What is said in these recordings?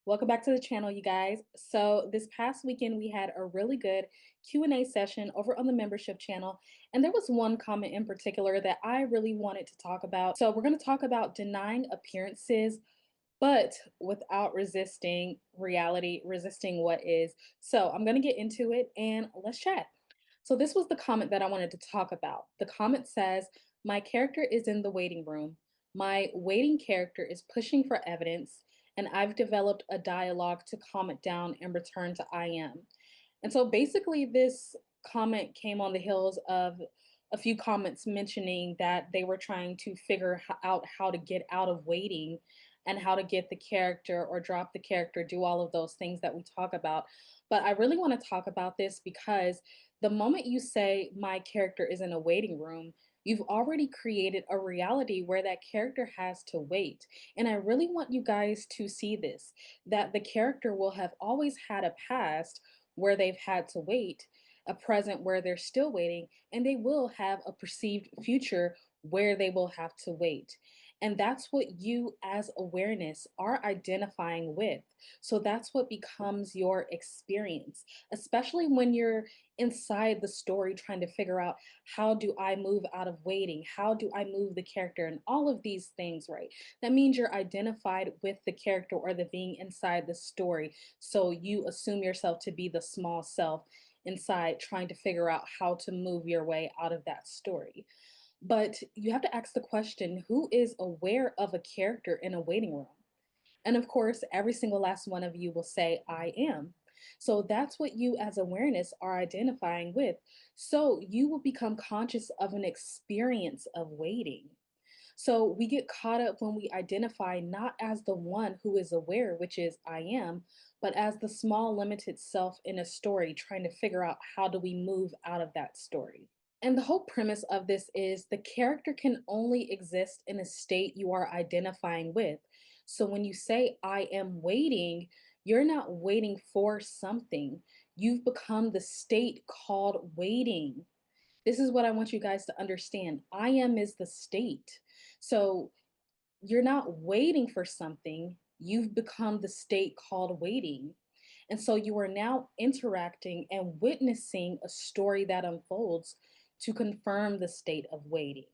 Welcome back to the channel, you guys. So this past weekend, we had a really good Q&A session over on the membership channel. And there was one comment in particular that I really wanted to talk about. So we're going to talk about denying appearances, but without resisting reality, resisting what is. So I'm going to get into it and let's chat. So this was the comment that I wanted to talk about. The comment says, my character is in the waiting room. My waiting character is pushing for evidence, and I've developed a dialogue to calm it down and return to I am. And so basically, this comment came on the heels of a few comments mentioning that they were trying to figure out how to get out of waiting and how to get the character or drop the character, do all of those things that we talk about. But I really want to talk about this because the moment you say my character is in a waiting room, you've already created a reality where that character has to wait. And I really want you guys to see this, that the character will have always had a past where they've had to wait, a present where they're still waiting, and they will have a perceived future where they will have to wait. And that's what you as awareness are identifying with. So that's what becomes your experience, especially when you're inside the story trying to figure out how do I move out of waiting? How do I move the character? And all of these things, right? That means you're identified with the character or the being inside the story. So you assume yourself to be the small self inside trying to figure out how to move your way out of that story. But you have to ask the question, who is aware of a character in a waiting room? And of course, every single last one of you will say, I am. So that's what you as awareness are identifying with. So you will become conscious of an experience of waiting. So we get caught up when we identify not as the one who is aware, which is I am, but as the small limited self in a story trying to figure out how do we move out of that story. And the whole premise of this is the character can only exist in a state you are identifying with. So when you say, I am waiting, you're not waiting for something. You've become the state called waiting. This is what I want you guys to understand. I am is the state. So you're not waiting for something, you've become the state called waiting. And so you are now interacting and witnessing a story that unfolds to confirm the state of waiting.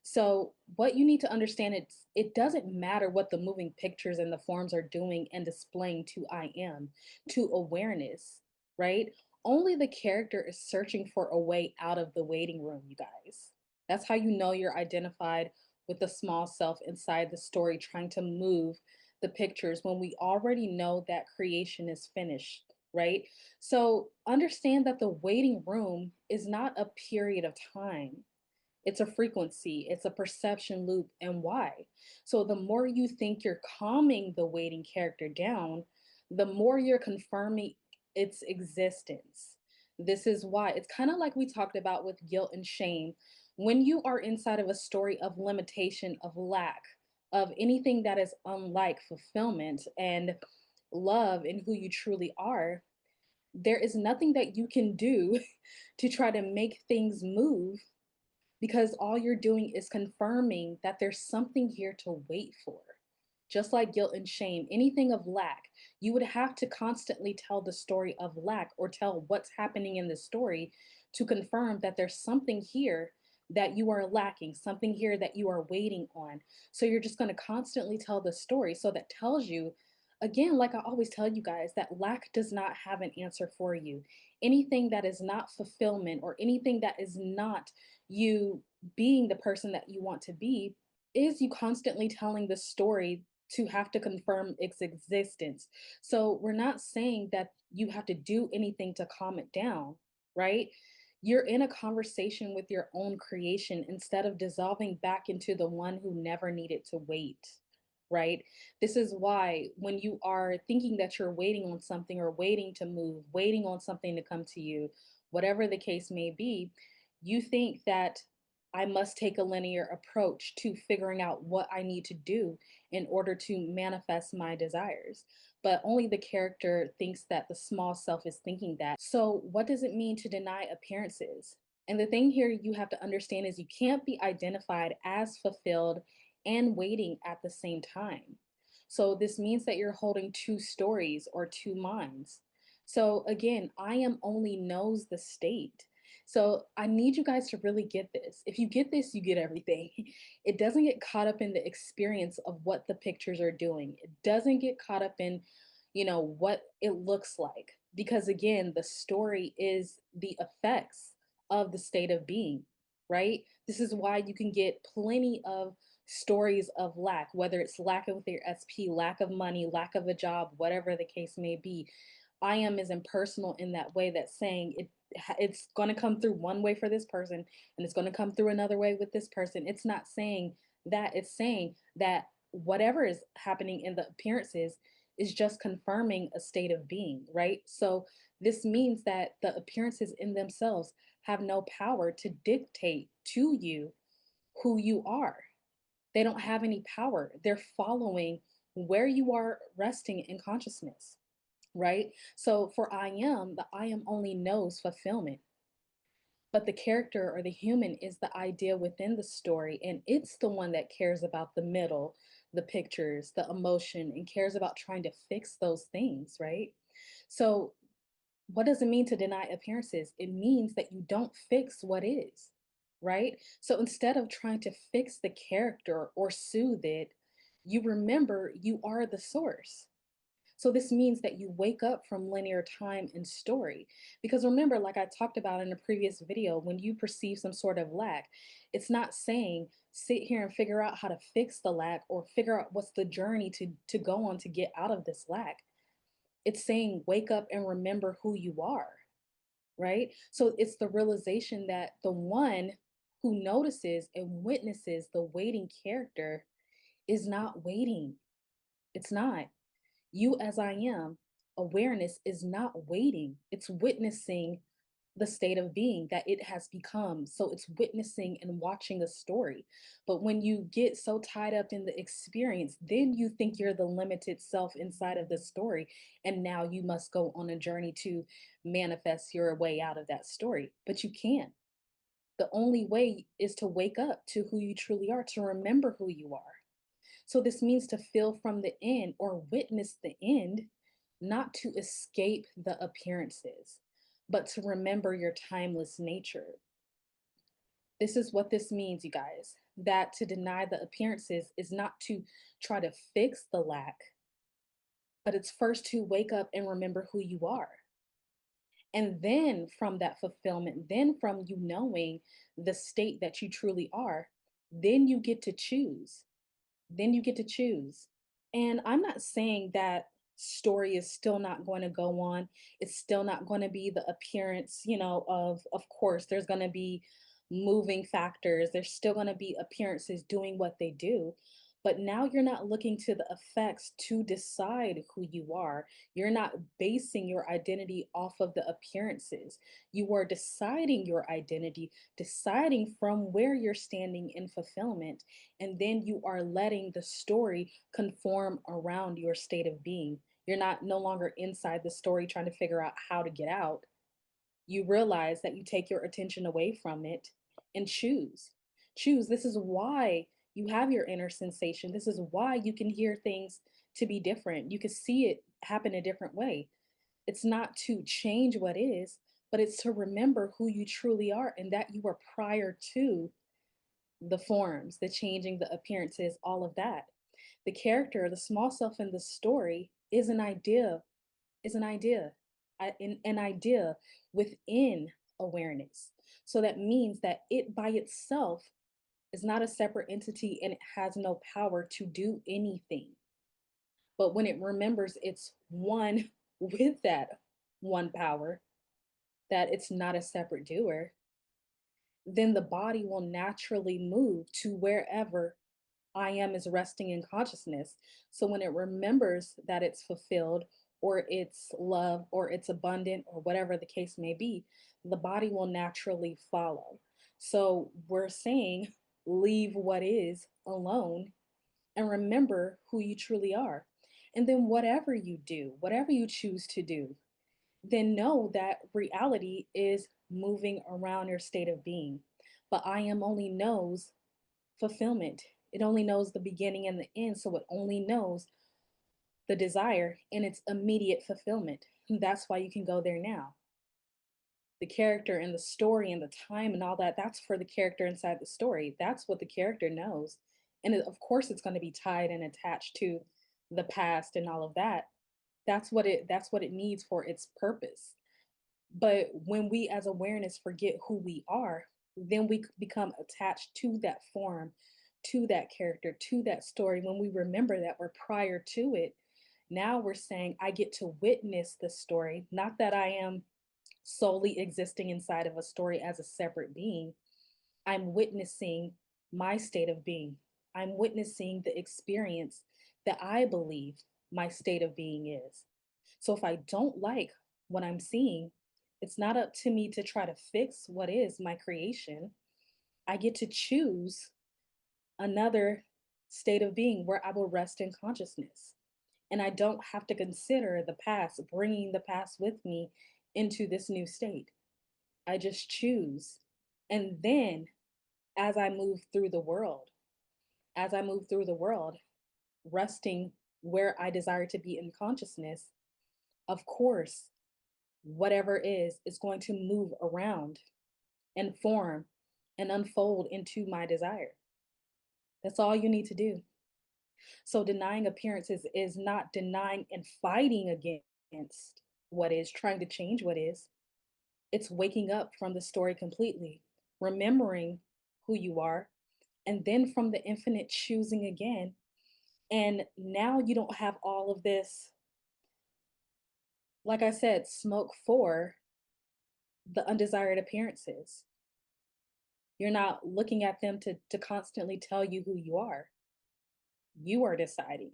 So what you need to understand is it doesn't matter what the moving pictures and the forms are doing and displaying to I am, to awareness, right? Only the character is searching for a way out of the waiting room, you guys. That's how you know you're identified with the small self inside the story trying to move the pictures when we already know that creation is finished, right? So understand that the waiting room is not a period of time, it's a frequency, it's a perception loop, and why. So the more you think you're calming the waiting character down, the more you're confirming its existence. This is why it's kind of like we talked about with guilt and shame. When you are inside of a story of limitation, of lack, of anything that is unlike fulfillment and love in who you truly are, there is nothing that you can do to try to make things move because all you're doing is confirming that there's something here to wait for. Just like guilt and shame, anything of lack, you would have to constantly tell the story of lack or tell what's happening in the story to confirm that there's something here that you are lacking, something here that you are waiting on. So you're just going to constantly tell the story. So that tells you, again, like I always tell you guys, that lack does not have an answer for you. Anything that is not fulfillment or anything that is not you being the person that you want to be is you constantly telling the story to have to confirm its existence. So we're not saying that you have to do anything to calm it down, right? You're in a conversation with your own creation instead of dissolving back into the one who never needed to wait, right? This is why when you are thinking that you're waiting on something or waiting to move, waiting on something to come to you, whatever the case may be, you think that I must take a linear approach to figuring out what I need to do in order to manifest my desires. But only the character thinks that the small self is thinking that. So, what does it mean to deny appearances? And the thing here you have to understand is you can't be identified as fulfilled and waiting at the same time. So this means that you're holding two stories or two minds. So again, I am only knows the state. So I need you guys to really get this. If you get this, you get everything. It doesn't get caught up in the experience of what the pictures are doing. It doesn't get caught up in, what it looks like. Because again, the story is the effects of the state of being, right? This is why you can get plenty of stories of lack, whether it's lack of their SP, lack of money, lack of a job, whatever the case may be. I am is impersonal in that way, that saying it's going to come through one way for this person and it's going to come through another way with this person. It's not saying that, it's saying that whatever is happening in the appearances is just confirming a state of being, right? So this means that the appearances in themselves have no power to dictate to you who you are. They don't have any power. They're following where you are resting in consciousness, right? So for I am, the I am only knows fulfillment. But the character or the human is the idea within the story, and it's the one that cares about the middle, the pictures, the emotion, and cares about trying to fix those things, right? So, what does it mean to deny appearances? It means that you don't fix what is, right? So instead of trying to fix the character or soothe it, you remember you are the source. So this means that you wake up from linear time and story. Because remember, like I talked about in a previous video, when you perceive some sort of lack, it's not saying sit here and figure out how to fix the lack or figure out what's the journey to go on to get out of this lack. It's saying wake up and remember who you are, right? So it's the realization that the one who notices and witnesses the waiting character is not waiting. It's not. You, as I am, awareness is not waiting, it's witnessing the state of being that it has become. So it's witnessing and watching a story. But when you get so tied up in the experience, then you think you're the limited self inside of the story. And now you must go on a journey to manifest your way out of that story. But you can't. The only way is to wake up to who you truly are, to remember who you are. So this means to feel from the end or witness the end, not to escape the appearances, but to remember your timeless nature. This is what this means, you guys, that to deny the appearances is not to try to fix the lack, but it's first to wake up and remember who you are. And then from that fulfillment, then from you knowing the state that you truly are, then you get to choose. Then you get to choose. And I'm not saying that story is still not going to go on. It's still not going to be the appearance, of course, there's going to be moving factors. There's still going to be appearances doing what they do. But now you're not looking to the effects to decide who you are. You're not basing your identity off of the appearances. You are deciding your identity, deciding from where you're standing in fulfillment. And then you are letting the story conform around your state of being. You're not no longer inside the story trying to figure out how to get out. You realize that you take your attention away from it and choose. Choose. This is why you have your inner sensation. This is why you can hear things to be different. You can see it happen a different way. It's not to change what is, but it's to remember who you truly are and that you were prior to the forms, the changing, the appearances, all of that. The character, the small self in the story is an idea, is an idea, an idea within awareness. So that means that it by itself is not a separate entity and it has no power to do anything. But when it remembers it's one with that one power, that it's not a separate doer, then the body will naturally move to wherever I am is resting in consciousness. So when it remembers that it's fulfilled or it's love or it's abundant or whatever the case may be, the body will naturally follow. So we're saying leave what is alone and remember who you truly are. And then whatever you do, whatever you choose to do, then know that reality is moving around your state of being. But I am only knows fulfillment. It only knows the beginning and the end. So it only knows the desire and its immediate fulfillment. That's why you can go there now. The character and the story and the time and all that, that's for the character inside the story. That's what the character knows. And of course it's going to be tied and attached to the past and all of that. That's what it needs for its purpose. But when we as awareness forget who we are, then we become attached to that form, to that character, to that story. When we remember that we're prior to it, now we're saying, I get to witness the story, not that I am solely existing inside of a story as a separate being. I'm witnessing my state of being. I'm witnessing the experience that I believe my state of being is. So if I don't like what I'm seeing, it's not up to me to try to fix what is my creation. I get to choose another state of being where I will rest in consciousness. And I don't have to consider the past, bringing the past with me into this new state. I just choose. And then as I move through the world, as I move through the world, resting where I desire to be in consciousness, of course, whatever is going to move around and form and unfold into my desire. That's all you need to do. So denying appearances is not denying and fighting against what is, trying to change what is. It's waking up from the story completely, remembering who you are, and then from the infinite choosing again. And now you don't have all of this, like I said, smoke for the undesired appearances. You're not looking at them to constantly tell you who you are. You are deciding.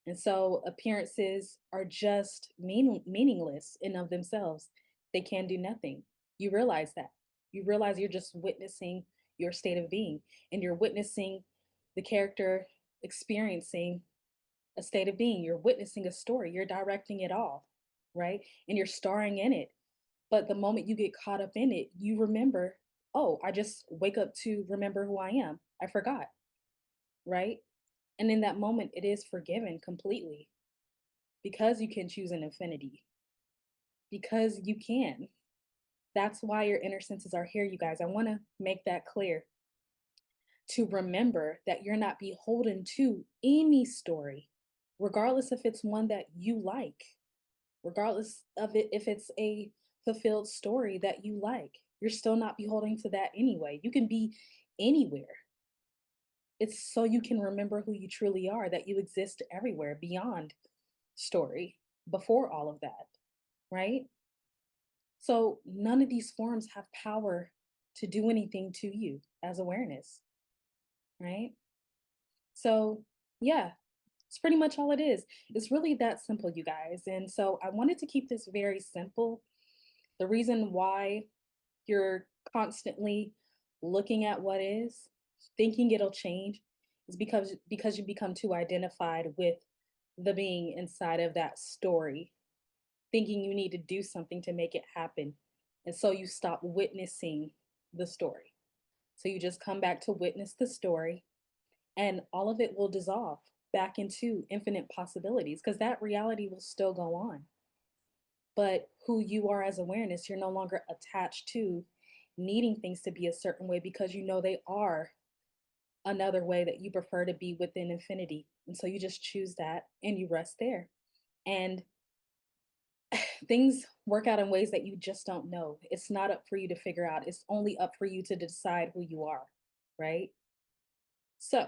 And so appearances are just meaningless in of themselves. They can do nothing. You realize that. You realize you're just witnessing your state of being, and you're witnessing the character experiencing a state of being. You're witnessing a story. You're directing it all, right? And you're starring in it. But the moment you get caught up in it, you remember, oh, I just wake up to remember who I am. I forgot, right? And in that moment, it is forgiven completely because you can choose an infinity, because you can. That's why your inner senses are here, you guys. I want to make that clear, to remember that you're not beholden to any story, regardless if it's one that you like, regardless of it, if it's a fulfilled story that you like. You're still not beholden to that anyway. You can be anywhere. It's so you can remember who you truly are, that you exist everywhere beyond story, before all of that, right? So none of these forms have power to do anything to you as awareness, right? So, yeah, it's pretty much all it is. It's really that simple, you guys. And so I wanted to keep this very simple. The reason why you're constantly looking at what is, thinking it'll change, is because you become too identified with the being inside of that story, thinking you need to do something to make it happen. And so you stop witnessing the story. So you just come back to witness the story, and all of it will dissolve back into infinite possibilities, because that reality will still go on. But who you are as awareness, you're no longer attached to needing things to be a certain way, because you know they are another way that you prefer to be within infinity. And so you just choose that and you rest there. And things work out in ways that you just don't know. It's not up for you to figure out. It's only up for you to decide who you are, right? So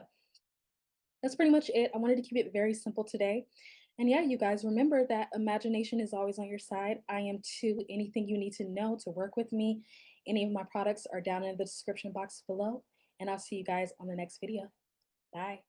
that's pretty much it. I wanted to keep it very simple today. And yeah, you guys, remember that imagination is always on your side. I am too. Anything you need to know to work with me, any of my products are down in the description box below. And I'll see you guys on the next video. Bye.